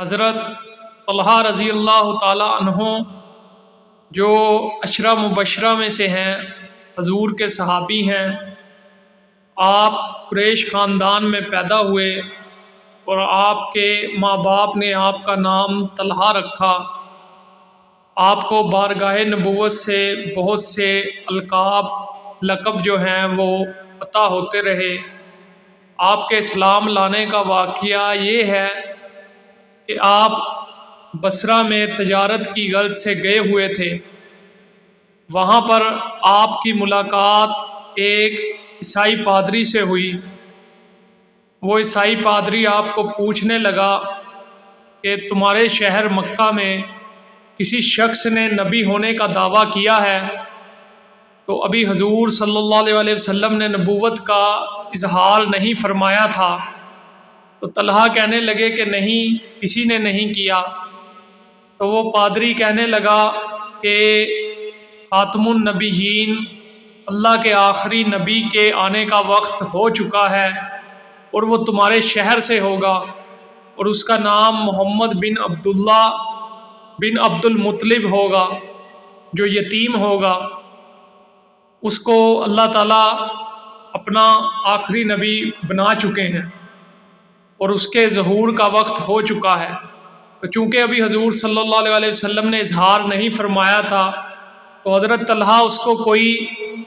حضرت طلحہ رضی اللہ تعالی عنہ جو عشرہ مبشرہ میں سے ہیں، حضور کے صحابی ہیں۔ آپ قریش خاندان میں پیدا ہوئے اور آپ کے ماں باپ نے آپ کا نام طلحہ رکھا۔ آپ کو بارگاہ نبوت سے بہت سے القاب لقب جو ہیں وہ عطا ہوتے رہے۔ آپ کے اسلام لانے کا واقعہ یہ ہے کہ آپ بصرہ میں تجارت کی غرض سے گئے ہوئے تھے۔ وہاں پر آپ کی ملاقات ایک عیسائی پادری سے ہوئی۔ وہ عیسائی پادری آپ کو پوچھنے لگا کہ تمہارے شہر مکہ میں کسی شخص نے نبی ہونے کا دعویٰ کیا ہے؟ تو ابھی حضور صلی اللہ علیہ وسلم نے نبوت کا اظہار نہیں فرمایا تھا۔ تو طلحہ کہنے لگے کہ نہیں، کسی نے نہیں کیا۔ تو وہ پادری کہنے لگا کہ خاتم النبیین، اللہ کے آخری نبی کے آنے کا وقت ہو چکا ہے اور وہ تمہارے شہر سے ہوگا، اور اس کا نام محمد بن عبداللہ بن عبد المطلب ہوگا، جو یتیم ہوگا۔ اس کو اللہ تعالیٰ اپنا آخری نبی بنا چکے ہیں اور اس کے ظہور کا وقت ہو چکا ہے۔ تو چونکہ ابھی حضور صلی اللہ علیہ وسلم نے اظہار نہیں فرمایا تھا، تو حضرت طلحہ اس کو کوئی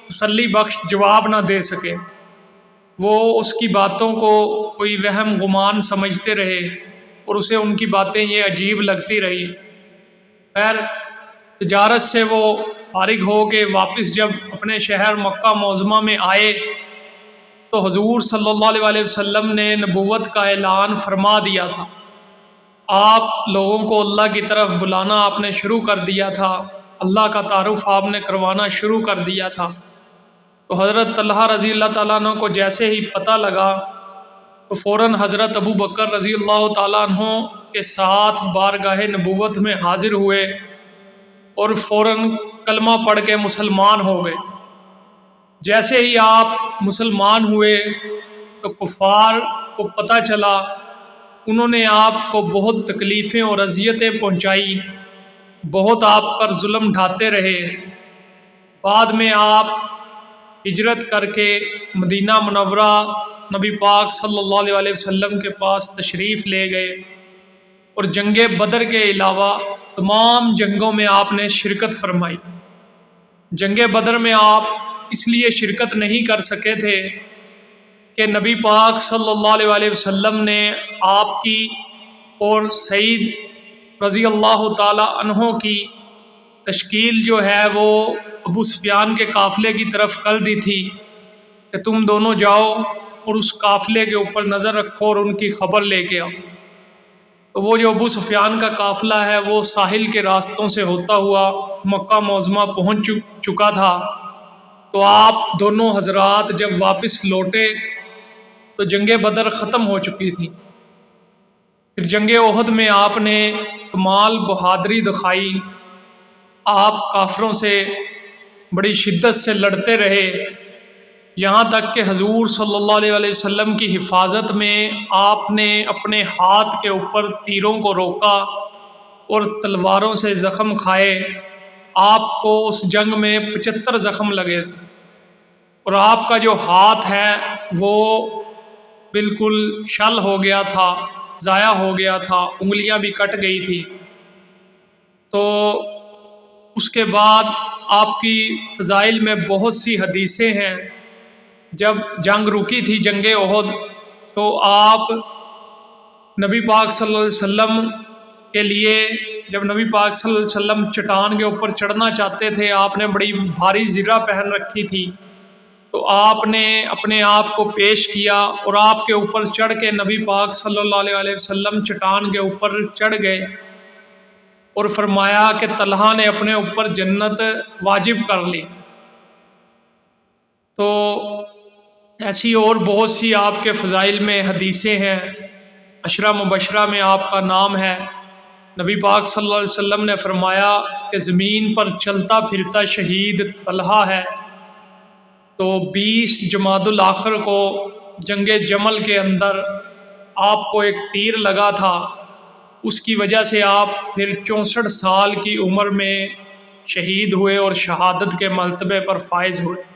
تسلی بخش جواب نہ دے سکے۔ وہ اس کی باتوں کو کوئی وہم گمان سمجھتے رہے اور اسے ان کی باتیں یہ عجیب لگتی رہی۔ خیر، تجارت سے وہ فارغ ہو کے واپس جب اپنے شہر مکہ معظمہ میں آئے تو حضور صلی اللہ علیہ وسلم نے نبوت کا اعلان فرما دیا تھا۔ آپ لوگوں کو اللہ کی طرف بلانا آپ نے شروع کر دیا تھا، اللہ کا تعارف آپ نے کروانا شروع کر دیا تھا۔ تو حضرت طلحہ رضی اللہ تعالیٰ عنہ کو جیسے ہی پتہ لگا تو فوراً حضرت ابو بکر رضی اللہ تعالیٰ عنہ کے ساتھ بارگاہ نبوت میں حاضر ہوئے اور فوراً کلمہ پڑھ کے مسلمان ہو گئے۔ جیسے ہی آپ مسلمان ہوئے تو کفار کو پتہ چلا، انہوں نے آپ کو بہت تکلیفیں اور اذیتیں پہنچائی، بہت آپ پر ظلم ڈھاتے رہے۔ بعد میں آپ ہجرت کر کے مدینہ منورہ نبی پاک صلی اللہ علیہ وسلم کے پاس تشریف لے گئے، اور جنگ بدر کے علاوہ تمام جنگوں میں آپ نے شرکت فرمائی۔ جنگ بدر میں آپ اس لیے شرکت نہیں کر سکے تھے کہ نبی پاک صلی اللہ علیہ وسلم نے آپ کی اور سعید رضی اللہ تعالی عنہ کی تشکیل جو ہے وہ ابو سفیان کے قافلے کی طرف کر دی تھی کہ تم دونوں جاؤ اور اس قافلے کے اوپر نظر رکھو اور ان کی خبر لے کے آؤ۔ تو وہ جو ابو سفیان کا قافلہ ہے وہ ساحل کے راستوں سے ہوتا ہوا مکہ معظمہ پہنچ چکا تھا۔ تو آپ دونوں حضرات جب واپس لوٹے تو جنگ بدر ختم ہو چکی تھی۔ پھر جنگ احد میں آپ نے کمال بہادری دکھائی، آپ کافروں سے بڑی شدت سے لڑتے رہے، یہاں تک کہ حضور صلی اللہ علیہ وسلم کی حفاظت میں آپ نے اپنے ہاتھ کے اوپر تیروں کو روکا اور تلواروں سے زخم کھائے۔ آپ کو اس جنگ میں 75 زخم لگے تھے، اور آپ کا جو ہاتھ ہے وہ بالکل شل ہو گیا تھا، ضائع ہو گیا تھا، انگلیاں بھی کٹ گئی تھی۔ تو اس کے بعد آپ کی فضائل میں بہت سی حدیثیں ہیں۔ جب جنگ رکی تھی جنگ احد، تو آپ نبی پاک صلی اللہ علیہ وسلم کے لیے، جب نبی پاک صلی اللہ علیہ وسلم چٹان کے اوپر چڑھنا چاہتے تھے، آپ نے بڑی بھاری زرہ پہن رکھی تھی، تو آپ نے اپنے آپ کو پیش کیا اور آپ کے اوپر چڑھ کے نبی پاک صلی اللہ علیہ وسلم چٹان کے اوپر چڑھ گئے اور فرمایا کہ طلحہ نے اپنے اوپر جنت واجب کر لی۔ تو ایسی اور بہت سی آپ کے فضائل میں حدیثیں ہیں۔ عشرہ مبشرہ میں آپ کا نام ہے۔ نبی پاک صلی اللہ علیہ وسلم نے فرمایا کہ زمین پر چلتا پھرتا شہید طلحہ ہے۔ تو 20 جمادی الاخر کو جنگ جمل کے اندر آپ کو ایک تیر لگا تھا، اس کی وجہ سے آپ پھر 64 سال کی عمر میں شہید ہوئے اور شہادت کے مرتبے پر فائز ہوئے۔